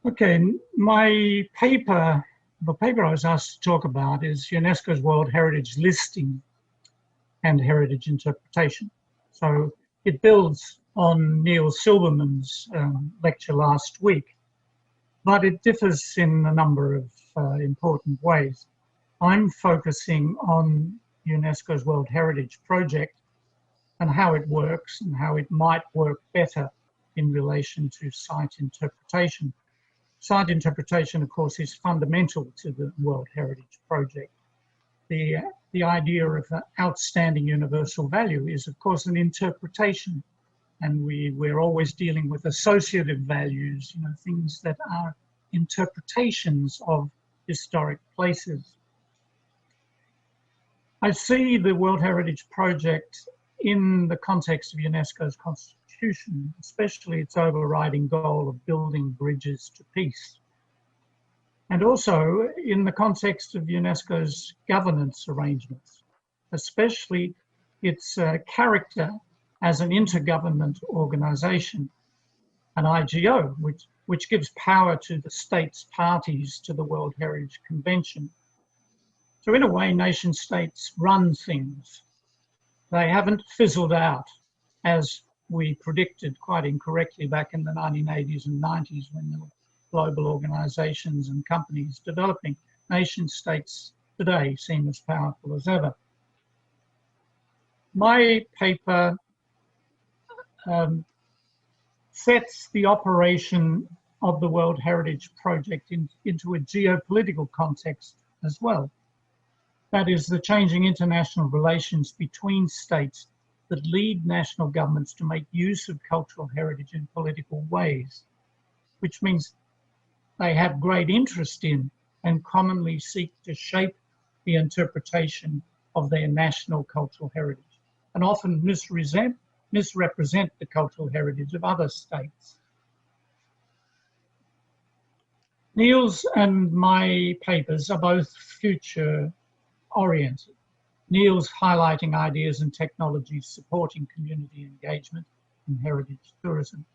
Okay, my paper, the paper I was asked to talk about is Unesco's World Heritage Listing and Heritage Interpretation. So it builds on Neil Silberman's lecture last week, but it differs in a number of important ways. I'm focusing on Unesco's World Heritage Project and how it works and how it might work better in relation to site interpretation. Site interpretation, of course, is fundamental to the World Heritage Project. The idea of outstanding universal value is, of course, an interpretation, and we're always dealing with associative values, things that are interpretations of historic places. I see the World Heritage Project in the context of UNESCO's constitution, especially its overriding goal of building bridges to peace. And also in the context of UNESCO's governance arrangements, especially its character as an intergovernment organization, an IGO, which gives power to the states parties to the World Heritage Convention. So in a way, nation states run things. They haven't fizzled out, as we predicted quite incorrectly back in the 1980s and 90s when there were global organizations and companies developing. Nation states today seem as powerful as ever. My paper sets the operation of the World Heritage Project into a geopolitical context as well. That is, the changing international relations between states that lead national governments to make use of cultural heritage in political ways, which means they have great interest in and commonly seek to shape the interpretation of their national cultural heritage, and often misrepresent the cultural heritage of other states. Neil's and my papers are both future-oriented. Neil's highlighting ideas and technologies supporting community engagement in heritage tourism,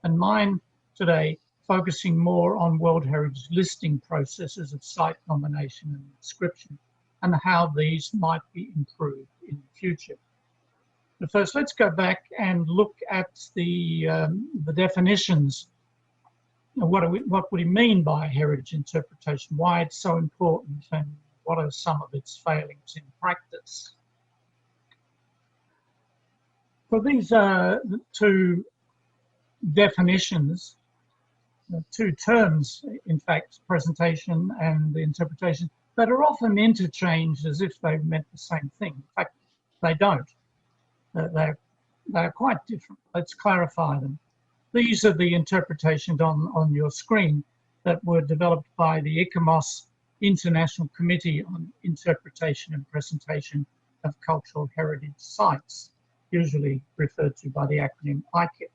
and mine today focusing more on World Heritage listing processes of site nomination and inscription and how these might be improved in the future. But first, let's go back and look at the definitions. What would he mean by heritage interpretation? Why it's so important, and what are some of its failings in practice? For these two definitions, two terms, in fact, presentation and interpretation, that are often interchanged as if they meant the same thing. In fact, they don't. They're quite different. Let's clarify them. These are the interpretations on your screen that were developed by the ICOMOS International Committee on Interpretation and Presentation of Cultural Heritage Sites, usually referred to by the acronym ICIP.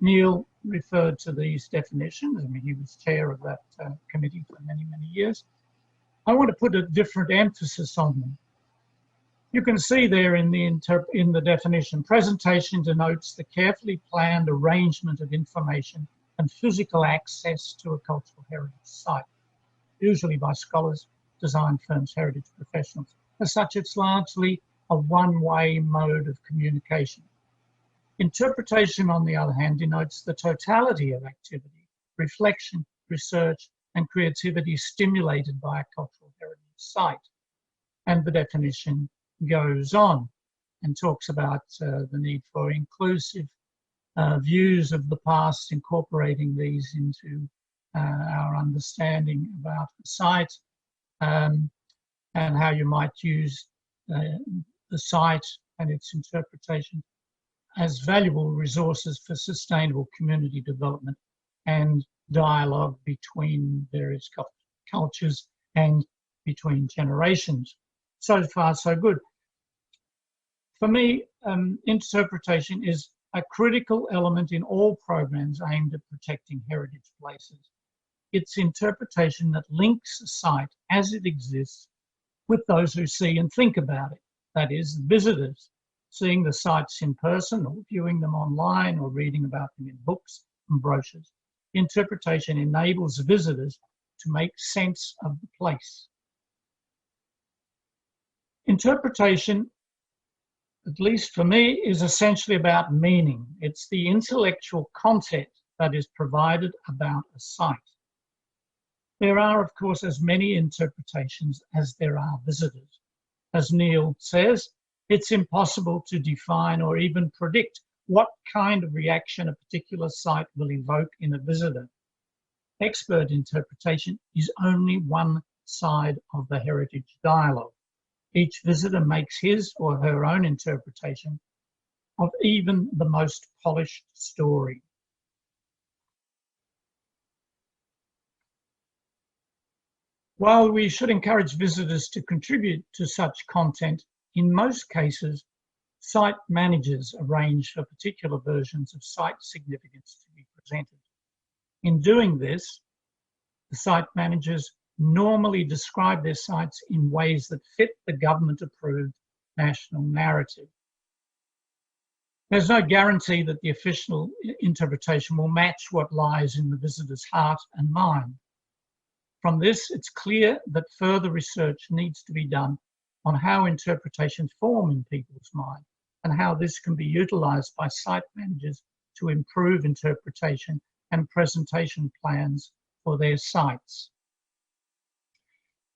Neil referred to these definitions. I mean, he was chair of that committee for many, many years. I want to put a different emphasis on them. You can see there in the definition, presentation denotes the carefully planned arrangement of information and physical access to a cultural heritage site, usually by scholars, design firms, heritage professionals. As such, it's largely a one-way mode of communication. Interpretation, on the other hand, denotes the totality of activity, reflection, research, and creativity stimulated by a cultural heritage site. And the definition goes on and talks about the need for inclusive views of the past, incorporating these into our understanding about the site, and how you might use the site and its interpretation as valuable resources for sustainable community development and dialogue between various cultures and between generations. So far, so good. For me, interpretation is a critical element in all programs aimed at protecting heritage places. It's interpretation that links a site as it exists with those who see and think about it, that is, visitors, seeing the sites in person or viewing them online or reading about them in books and brochures. interpretation enables visitors to make sense of the place. Interpretation, at least for me, is essentially about meaning. It's the intellectual content that is provided about a site. There are, of course, as many interpretations as there are visitors. As Neil says, it's impossible to define or even predict what kind of reaction a particular site will evoke in a visitor. Expert interpretation is only one side of the heritage dialogue. Each visitor makes his or her own interpretation of even the most polished story. While we should encourage visitors to contribute to such content, in most cases, site managers arrange for particular versions of site significance to be presented. In doing this, the site managers normally describe their sites in ways that fit the government-approved national narrative. There's no guarantee that the official interpretation will match what lies in the visitor's heart and mind. From this, it's clear that further research needs to be done on how interpretations form in people's mind and how this can be utilised by site managers to improve interpretation and presentation plans for their sites.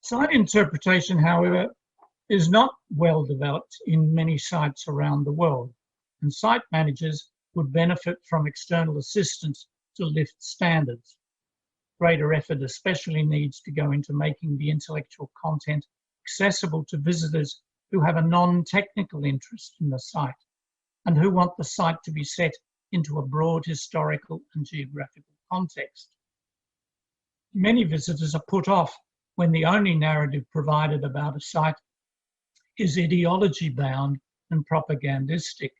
Site interpretation, however, is not well developed in many sites around the world, and site managers would benefit from external assistance to lift standards. Greater effort especially needs to go into making the intellectual content accessible to visitors who have a non-technical interest in the site and who want the site to be set into a broad historical and geographical context. Many visitors are put off when the only narrative provided about a site is ideology-bound and propagandistic.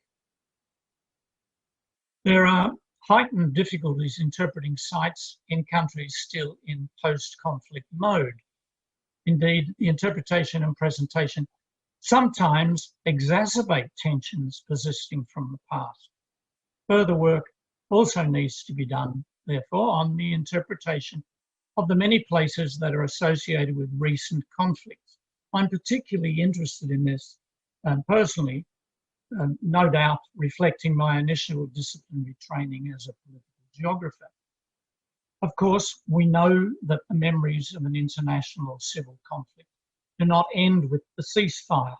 There are heightened difficulties interpreting sites in countries still in post-conflict mode. Indeed, the interpretation and presentation sometimes exacerbate tensions persisting from the past. Further work also needs to be done, therefore, on the interpretation of the many places that are associated with recent conflicts. I'm particularly interested in this personally, no doubt reflecting my initial disciplinary training as a political geographer. Of course, we know that the memories of an international or civil conflict do not end with the ceasefire.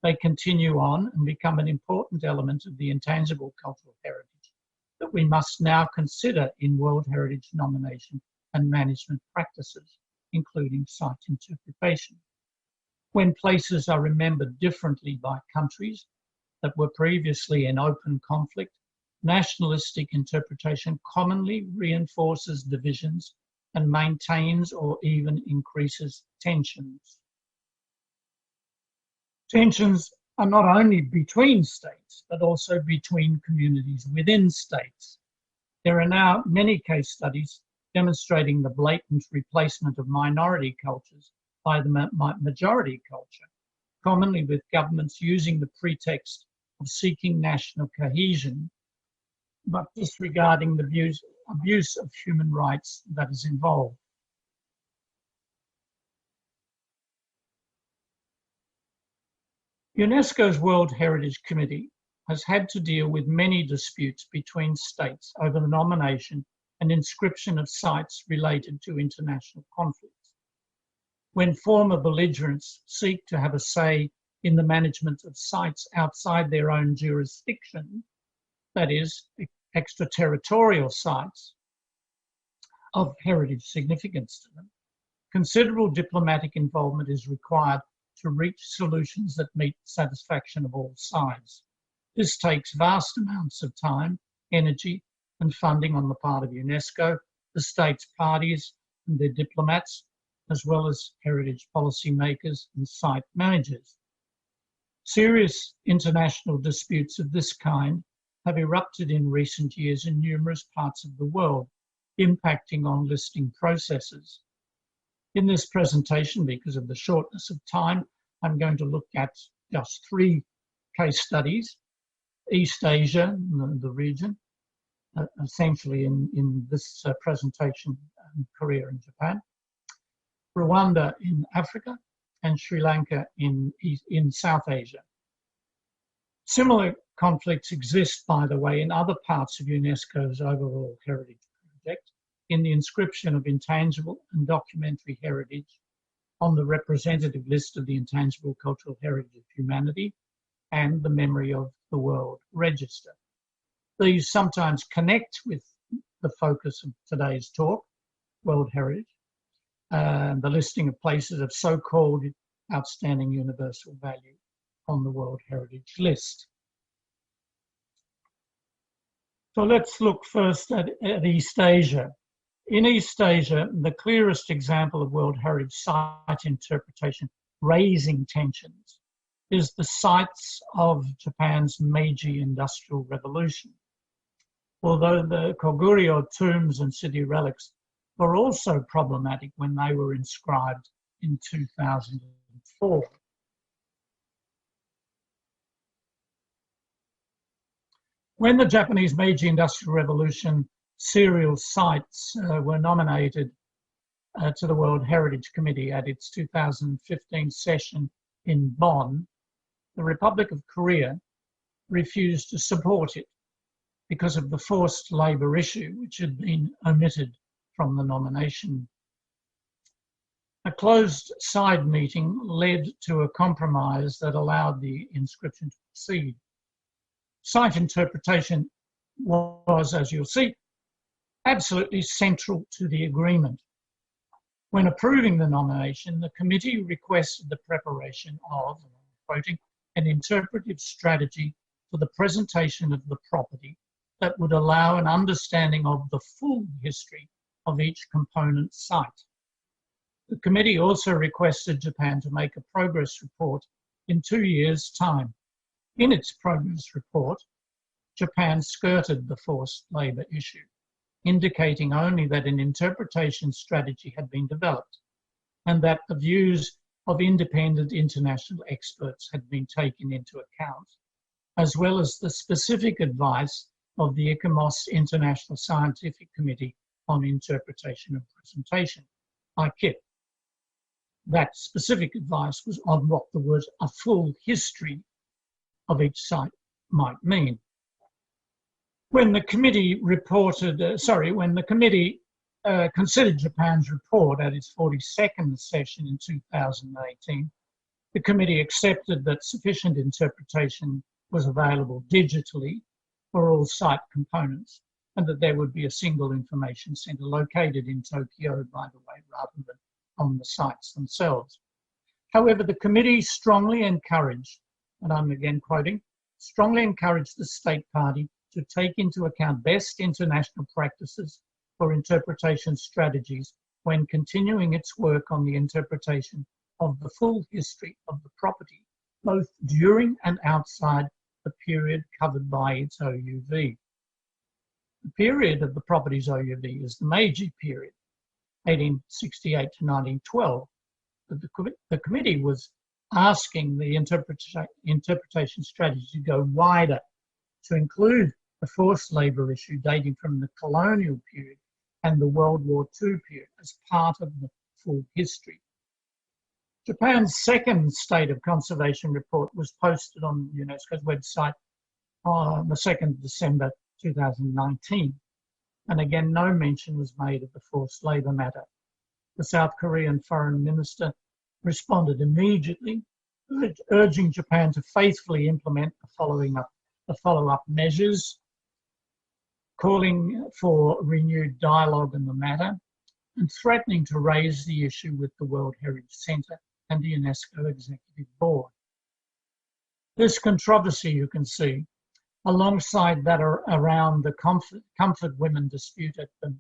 They continue on and become an important element of the intangible cultural heritage that we must now consider in World Heritage nomination and management practices, including site interpretation. When places are remembered differently by countries that were previously in open conflict, nationalistic interpretation commonly reinforces divisions and maintains or even increases tensions. Tensions are not only between states, but also between communities within states. There are now many case studies demonstrating the blatant replacement of minority cultures by the majority culture, commonly with governments using the pretext of seeking national cohesion, but disregarding the abuse of human rights that is involved. UNESCO's World Heritage Committee has had to deal with many disputes between states over the nomination and inscription of sites related to international conflicts. When former belligerents seek to have a say in the management of sites outside their own jurisdiction, that is, extraterritorial sites of heritage significance to them, considerable diplomatic involvement is required to reach solutions that meet the satisfaction of all sides. This takes vast amounts of time, energy, and funding on the part of UNESCO, the states parties and their diplomats, as well as heritage policymakers and site managers. Serious international disputes of this kind have erupted in recent years in numerous parts of the world, impacting on listing processes. In this presentation, because of the shortness of time, I'm going to look at just 3 case studies: East Asia, the region, essentially in this presentation, Korea and Japan, Rwanda in Africa, and Sri Lanka in South Asia. Similar conflicts exist, by the way, in other parts of UNESCO's overall heritage project, in the inscription of intangible and documentary heritage on the representative list of the intangible cultural heritage of humanity and the memory of the world register. These sometimes connect with the focus of today's talk, World Heritage, the listing of places of so-called outstanding universal value on the World Heritage List. So let's look first at East Asia. In East Asia, the clearest example of World Heritage site interpretation raising tensions is the sites of Japan's Meiji Industrial Revolution. Although the Koguryo tombs and city relics were also problematic when they were inscribed in 2004. When the Japanese Meiji Industrial Revolution serial sites were nominated to the World Heritage Committee at its 2015 session in Bonn, the Republic of Korea refused to support it because of the forced labour issue, which had been omitted from the nomination. A closed side meeting led to a compromise that allowed the inscription to proceed. Site interpretation was, as you'll see, absolutely central to the agreement. When approving the nomination, the committee requested the preparation of, and I'm quoting, an interpretive strategy for the presentation of the property that would allow an understanding of the full history of each component site. The committee also requested Japan to make a progress report in 2 years' time. In its progress report, Japan skirted the forced labour issue, indicating only that an interpretation strategy had been developed and that the views of independent international experts had been taken into account, as well as the specific advice of the ICOMOS International Scientific Committee on Interpretation and Presentation, ICIP. That specific advice was on what the word "a full history" of each site might mean. When the committee considered Japan's report at its 42nd session in 2018, the committee accepted that sufficient interpretation was available digitally for all site components, and that there would be a single information centre located in Tokyo, by the way, rather than on the sites themselves. However, the committee strongly encouraged, and I'm again quoting, strongly encouraged the state party to take into account best international practices for interpretation strategies when continuing its work on the interpretation of the full history of the property, both during and outside the period covered by its OUV. The period of the property's OUV is the Meiji period, 1868 to 1912. But the committee was asking the interpretation strategy to go wider, to include the forced labour issue dating from the colonial period and the World War II period as part of the full history. Japan's second State of Conservation report was posted on UNESCO's website on the 2nd of December 2019. And again, no mention was made of the forced labour matter. The South Korean Foreign Minister responded immediately, urging Japan to faithfully implement the follow-up measures, calling for renewed dialogue on the matter, and threatening to raise the issue with the World Heritage Centre and the UNESCO Executive Board. This controversy, you can see, alongside that around the comfort women dispute at the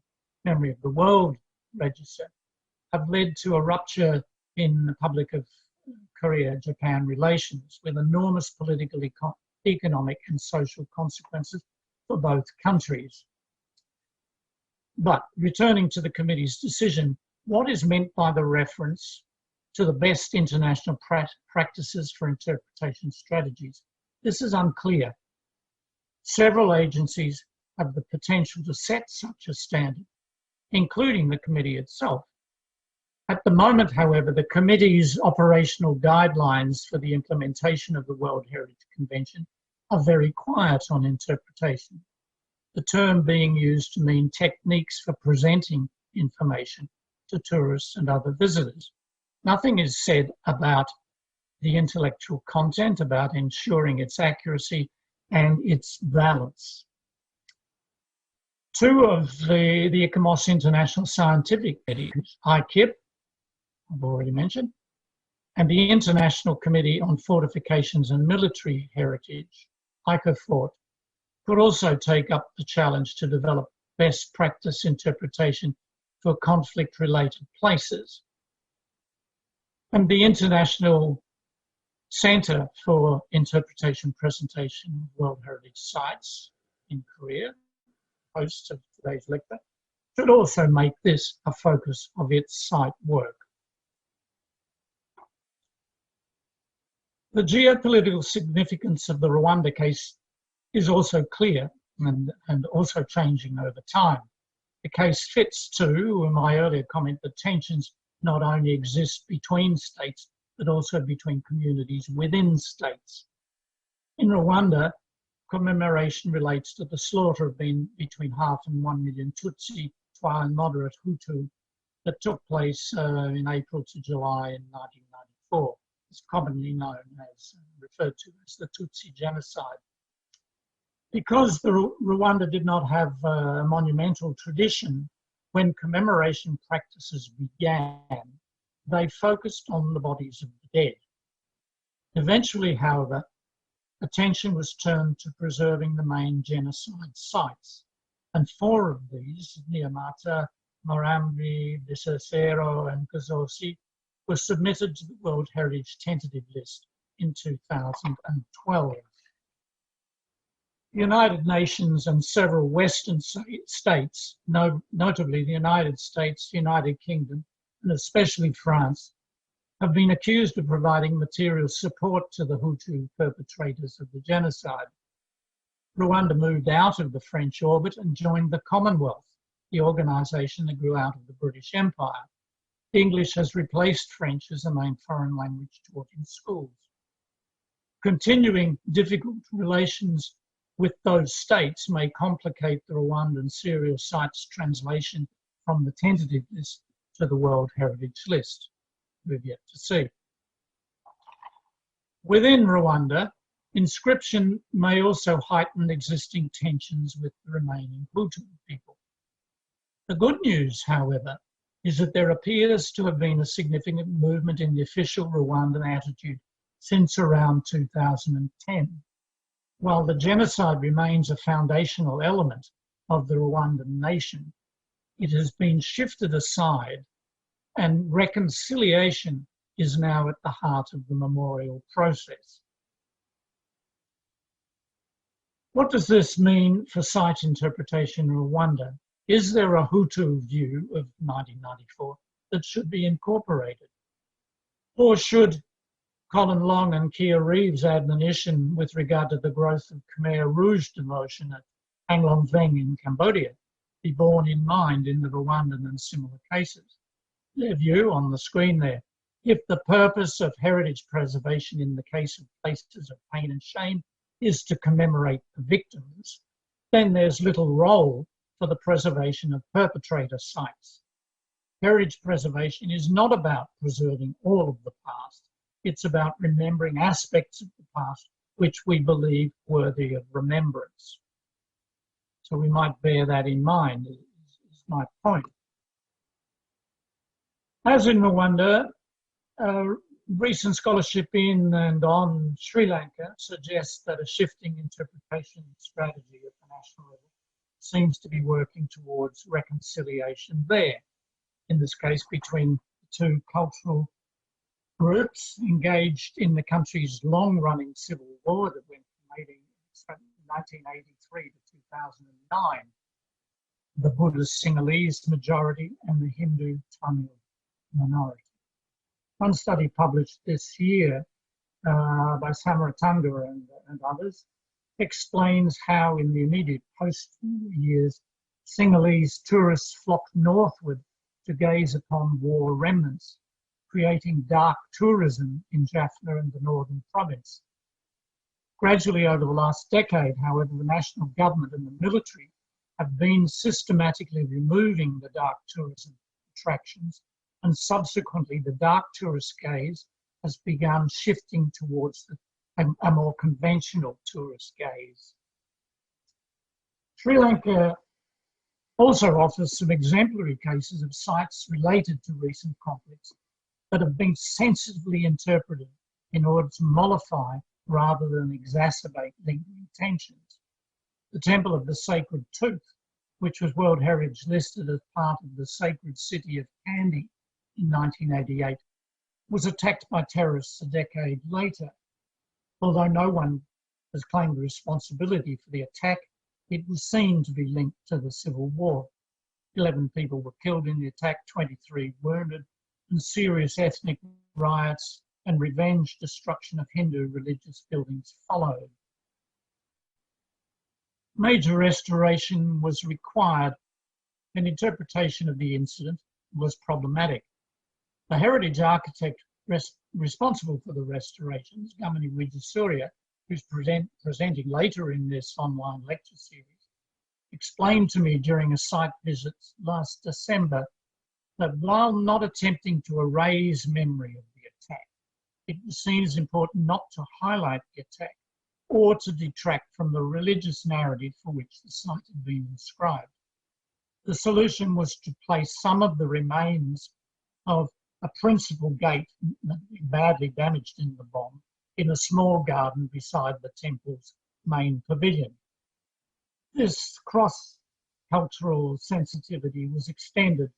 Memory of the World Register, have led to a rupture in the public of Korea-Japan relations with enormous political, economic and social consequences for both countries. But returning to the committee's decision, what is meant by the reference to the best international practices for interpretation strategies? This is unclear. Several agencies have the potential to set such a standard, including the committee itself. At the moment, however, the committee's operational guidelines for the implementation of the World Heritage Convention are very quiet on interpretation, the term being used to mean techniques for presenting information to tourists and other visitors. Nothing is said about the intellectual content, about ensuring its accuracy and its balance. Two of the ICOMOS International Scientific Committees, ICIP, I've already mentioned, and the International Committee on Fortifications and Military Heritage, ICOFORT, could also take up the challenge to develop best practice interpretation for conflict-related places. And the International Centre for Interpretation Presentation of World Heritage Sites in Korea, host of today's lecture, should also make this a focus of its site work. The geopolitical significance of the Rwanda case is also clear and also changing over time. The case fits to my earlier comment that tensions not only exist between states, but also between communities within states. In Rwanda, commemoration relates to the slaughter of between 500,000 and 1 million Tutsi, Twa and moderate Hutu that took place in April to July in 1994. It's commonly known as, referred to as the Tutsi genocide. Because Rwanda did not have a monumental tradition, when commemoration practices began, they focused on the bodies of the dead. Eventually, however, attention was turned to preserving the main genocide sites, and 4 of these, Nyamata, Morambi, Bisesero, and Kazosi, were submitted to the World Heritage Tentative List in 2012. The United Nations and several Western states, notably the United States, United Kingdom, and especially France, have been accused of providing material support to the Hutu perpetrators of the genocide. Rwanda moved out of the French orbit and joined the Commonwealth, the organisation that grew out of the British Empire. English has replaced French as the main foreign language taught in schools. Continuing difficult relations with those states may complicate the Rwandan serial sites translation from the tentative list to the World Heritage List. We've yet to see. Within Rwanda, inscription may also heighten existing tensions with the remaining Hutu people. The good news, however, is that there appears to have been a significant movement in the official Rwandan attitude since around 2010. While the genocide remains a foundational element of the Rwandan nation, it has been shifted aside and reconciliation is now at the heart of the memorial process. What does this mean for site interpretation in Rwanda? Is there a Hutu view of 1994 that should be incorporated? Or should Colin Long and Kia Reeves' admonition with regard to the growth of Khmer Rouge devotion at Anglong Veng in Cambodia be borne in mind in the Rwandan and similar cases? Their view on the screen there. If the purpose of heritage preservation in the case of places of pain and shame is to commemorate the victims, then there's little role for the preservation of perpetrator sites. Heritage preservation is not about preserving all of the past. It's about remembering aspects of the past which we believe worthy of remembrance. So we might bear that in mind, is my point. As in Rwanda, recent scholarship in and on Sri Lanka suggests that a shifting interpretation strategy at the national level seems to be working towards reconciliation there, in this case between the two cultural groups engaged in the country's long-running civil war that went from 1983 to 2009, the Buddhist Sinhalese majority and the Hindu Tamil minority. One study published this year by Samaratanga and others explains how in the immediate post-war years, Sinhalese tourists flocked northward to gaze upon war remnants, creating dark tourism in Jaffna and the northern province. Gradually over the last decade, however, the national government and the military have been systematically removing the dark tourism attractions, and subsequently the dark tourist gaze has begun shifting towards a more conventional tourist gaze. Sri Lanka also offers some exemplary cases of sites related to recent conflicts that have been sensitively interpreted in order to mollify rather than exacerbate lingering tensions. The Temple of the Sacred Tooth, which was World Heritage listed as part of the sacred city of Kandy in 1988, was attacked by terrorists a decade later. Although no one has claimed responsibility for the attack, it was seen to be linked to the civil war. 11 people were killed in the attack, 23 wounded, and serious ethnic riots and revenge destruction of Hindu religious buildings followed. Major restoration was required. An interpretation of the incident was problematic. The heritage architect responsible for the restorations, Gamini Wijesurya, who's presenting later in this online lecture series, explained to me during a site visit last December that while not attempting to erase memory of the attack, it was seen as important not to highlight the attack or to detract from the religious narrative for which the site had been inscribed. The solution was to place some of the remains of a principal gate badly damaged in the bomb in a small garden beside the temple's main pavilion. This cross-cultural sensitivity was extended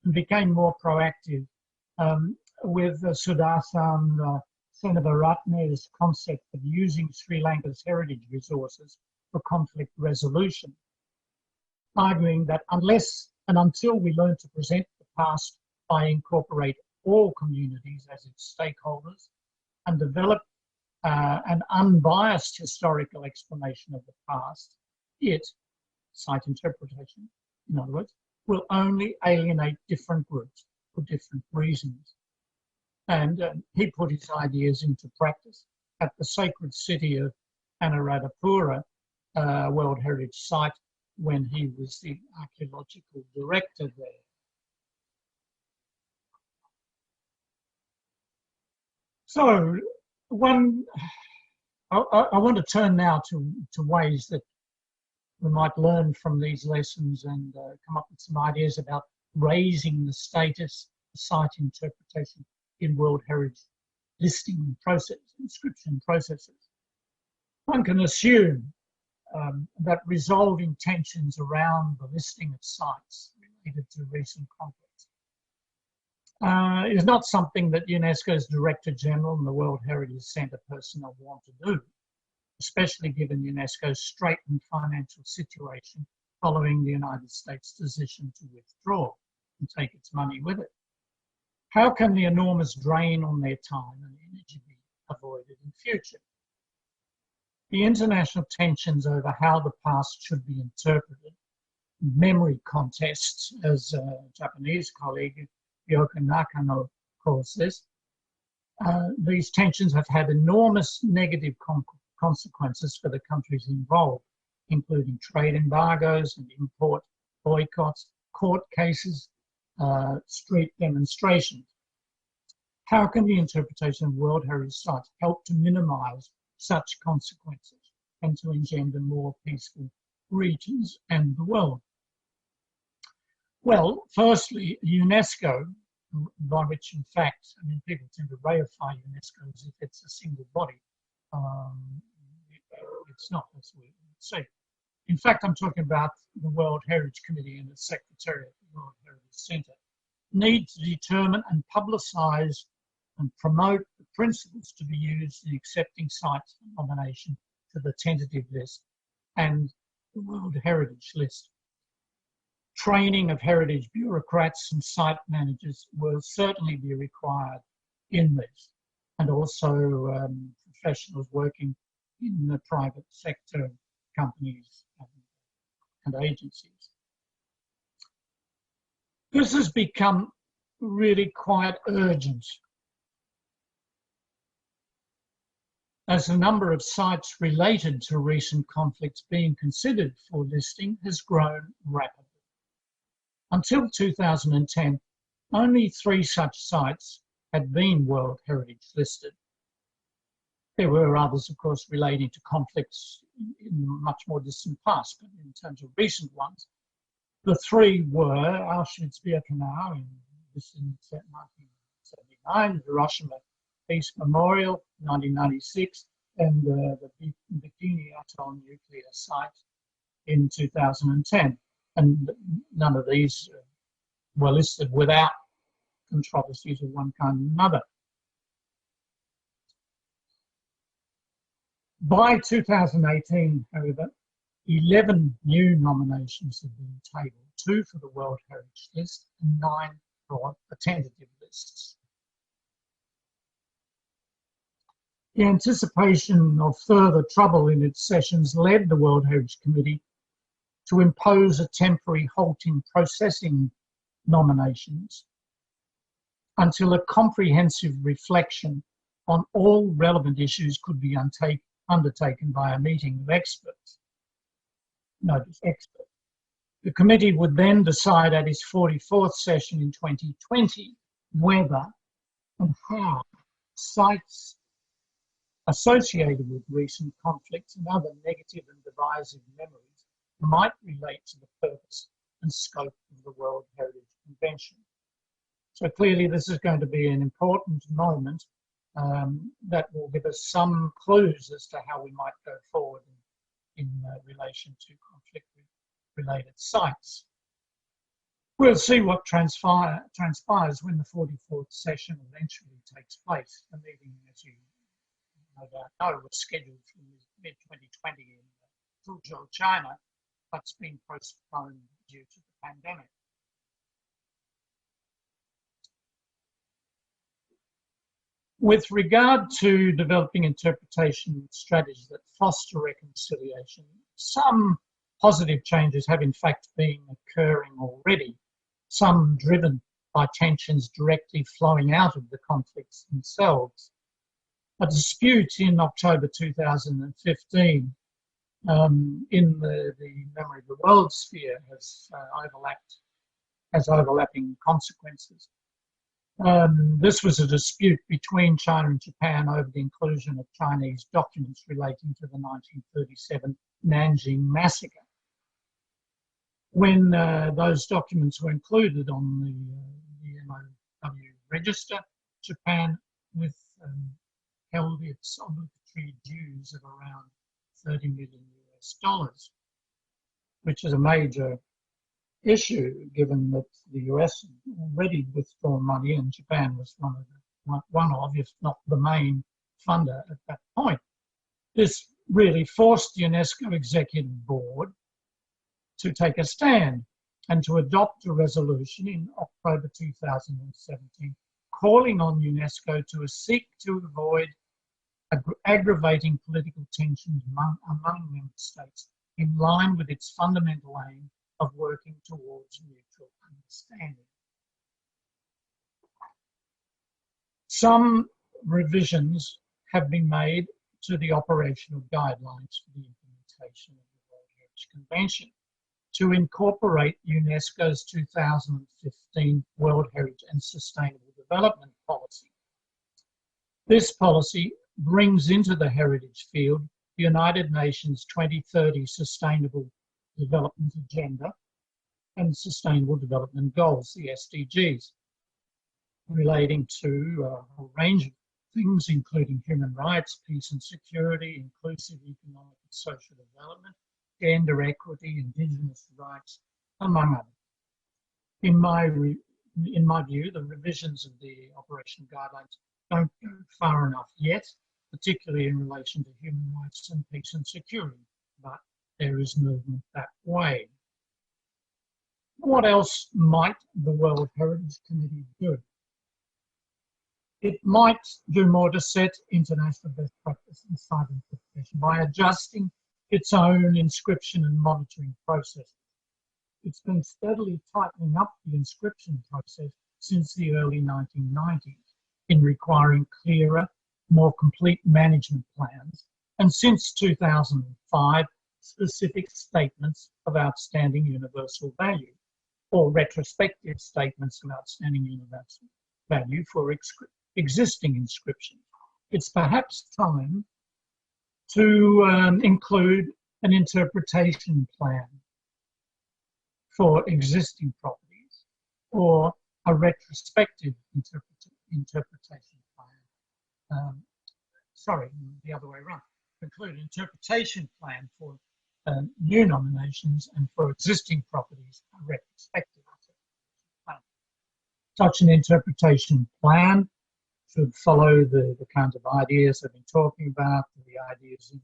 and became more proactive with Sudarshan Seneviratne's concept of using Sri Lanka's heritage resources for conflict resolution, arguing that unless and until we learn to present the past by incorporate all communities as its stakeholders and develop an unbiased historical explanation of the past, it, site interpretation, in other words, will only alienate different groups for different reasons. And he put his ideas into practice at the sacred city of Anuradhapura World Heritage Site when he was the archaeological director there. So I want to turn now to ways that we might learn from these lessons and come up with some ideas about raising the status of site interpretation in World Heritage listing process, inscription processes. One can assume that resolving tensions around the listing of sites related to recent conflicts is not something that UNESCO's Director General and the World Heritage Centre personnel want to do, especially given UNESCO's straitened financial situation following the United States' decision to withdraw and take its money with it. How can the enormous drain on their time and energy be avoided in future? The international tensions over how the past should be interpreted, memory contests, as a Japanese colleague, Yoko Nakano, calls this, these tensions have had enormous negative consequences for the countries involved, including trade embargoes and import boycotts, court cases, street demonstrations. How can the interpretation of World Heritage Sites help to minimise such consequences and to engender more peaceful regions and the world? Well, firstly, UNESCO, by which in fact, I mean, people tend to reify UNESCO as if it's a single body. It's not, as we would say. In fact, I'm talking about the World Heritage Committee and its Secretariat, the World Heritage Centre, need to determine and publicise and promote the principles to be used in accepting sites for nomination to the tentative list and the World Heritage List. Training of heritage bureaucrats and site managers will certainly be required in this, and also professionals working in the private sector, companies and agencies. This has become really quite urgent, as the number of sites related to recent conflicts being considered for listing has grown rapidly. Until 2010, only 3 such sites had been World Heritage listed. There were others, of course, relating to conflicts in the much more distant past, but in terms of recent ones, the 3 were Auschwitz-Birkenau in 1979, Hiroshima Peace Memorial, 1996, and the Bikini Atoll nuclear site in 2010. And none of these were listed without controversies of one kind or another. By 2018, however, 11 new nominations have been tabled, 2 for the World Heritage List and 9 for the tentative lists. The anticipation of further trouble in its sessions led the World Heritage Committee to impose a temporary halt in processing nominations until a comprehensive reflection on all relevant issues could be undertaken by a meeting of experts. Notice expert. The committee would then decide at its 44th session in 2020 whether and how sites associated with recent conflicts and other negative and divisive memories might relate to the purpose and scope of the World Heritage Convention. So clearly this is going to be an important moment that will give us some clues as to how we might go forward in relation to conflict-related sites. We'll see what transpires when the 44th session eventually takes place. The meeting, as you no doubt know, was scheduled for mid-2020 in Fuzhou, China, but it's been postponed due to the pandemic. With regard to developing interpretation strategies that foster reconciliation, some positive changes have in fact been occurring already, some driven by tensions directly flowing out of the conflicts themselves. A dispute in October 2015 in the Memory of the World sphere has overlapping consequences. This was a dispute between China and Japan over the inclusion of Chinese documents relating to the 1937 Nanjing massacre. When those documents were included on the MOW register, Japan held its obligatory dues of around $30 million US, which is a major issue given that the US had already withdrawn money and Japan was one of, if not the main funder at that point. This really forced the UNESCO Executive Board to take a stand and to adopt a resolution in October 2017 calling on UNESCO to seek to avoid aggravating political tensions among member states in line with its fundamental aim of working towards mutual understanding. Some revisions have been made to the operational guidelines for the implementation of the World Heritage Convention to incorporate UNESCO's 2015 World Heritage and Sustainable Development Policy. This policy brings into the heritage field the United Nations 2030 Sustainable Development Agenda and Sustainable Development Goals, the SDGs, relating to a range of things including human rights, peace and security, inclusive economic and social development, gender equity, indigenous rights, among others. In my view, the revisions of the operational guidelines don't go far enough yet, particularly in relation to human rights and peace and security, but there is movement that way. What else might the World Heritage Committee do? It might do more to set international best practice in site interpretation by adjusting its own inscription and monitoring processes. It's been steadily tightening up the inscription process since the early 1990s in requiring clearer, more complete management plans, and since 2005, specific statements of outstanding universal value, or retrospective statements of outstanding universal value for existing inscriptions. It's perhaps time to include an interpretation plan for existing properties, or a retrospective interpretation plan. Sorry, the other way around. Include an interpretation plan for new nominations, and for existing properties, a retrospective interpretation plan. Such an interpretation plan should follow the kind of ideas I've been talking about, the ideas in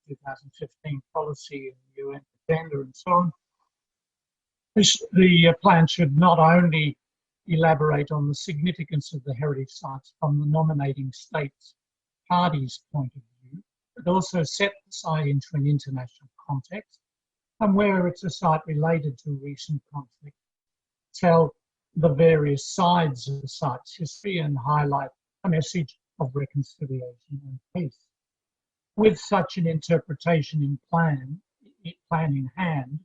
the 2015 policy and the UN agenda and so on. The plan should not only elaborate on the significance of the heritage sites from the nominating states' parties' point of view, but also set the site into an international context, and where it's a site related to recent conflict, tell the various sides of the site's history and highlight a message of reconciliation and peace. With such an interpretation plan in hand,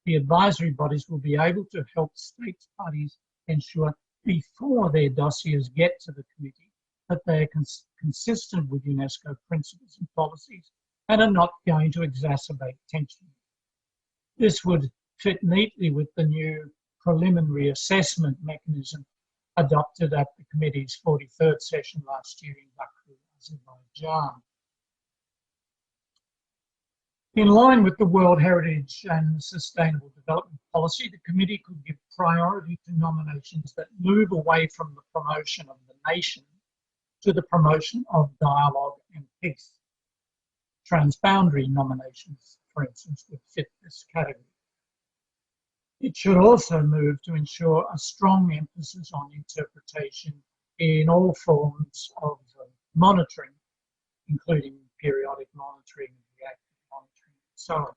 the advisory bodies will be able to help states parties ensure before their dossiers get to the committee that they are consistent with UNESCO principles and policies and are not going to exacerbate tension. This would fit neatly with the new preliminary assessment mechanism adopted at the committee's 43rd session last year in Baku, Azerbaijan. In line with the World Heritage and Sustainable Development Policy, the committee could give priority to nominations that move away from the promotion of the nation to the promotion of dialogue and peace. Transboundary nominations, for instance, would fit this category. It should also move to ensure a strong emphasis on interpretation in all forms of monitoring, including periodic monitoring, reactive monitoring, and so on.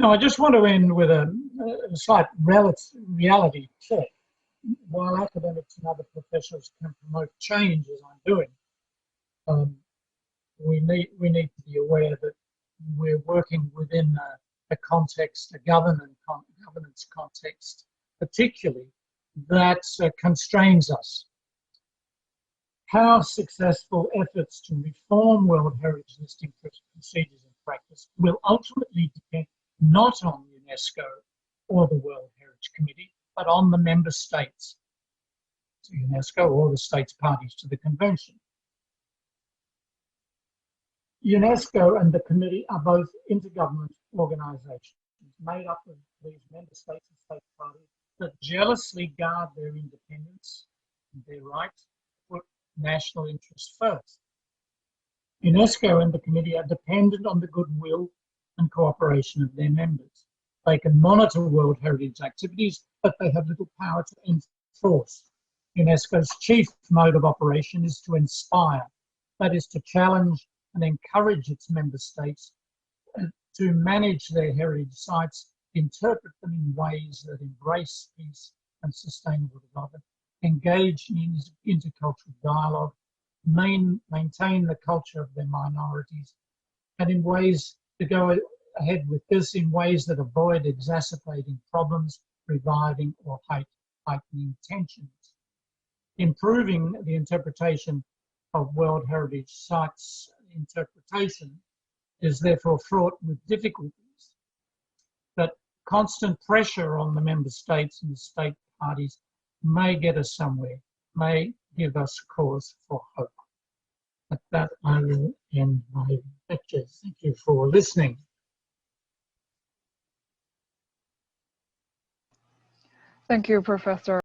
Now, I just want to end with a slight reality check. While academics and other professionals can promote change, as I'm doing, we need to be aware that we're working within a context, a governance context, particularly, that constrains us. How successful efforts to reform World Heritage listing procedures and practice will ultimately depend not on UNESCO or the World Heritage Committee, but on the member states, to UNESCO or the states parties to the convention. UNESCO and the committee are both intergovernmental organisations made up of these member states and state parties that jealously guard their independence and their right to put national interests first. UNESCO and the committee are dependent on the goodwill and cooperation of their members. They can monitor World Heritage activities, but they have little power to enforce. UNESCO's chief mode of operation is to inspire, that is to challenge and encourage its member states to manage their heritage sites, interpret them in ways that embrace peace and sustainable development, engage in intercultural dialogue, maintain the culture of their minorities, and in ways to go ahead with this in ways that avoid exacerbating problems, reviving or heightening tensions. Improving the interpretation of World Heritage Sites interpretation is therefore fraught with difficulties, but constant pressure on the member states and the state parties may get us somewhere, may give us cause for hope. At that, I will end my lecture. Thank you for listening. Thank you, Professor.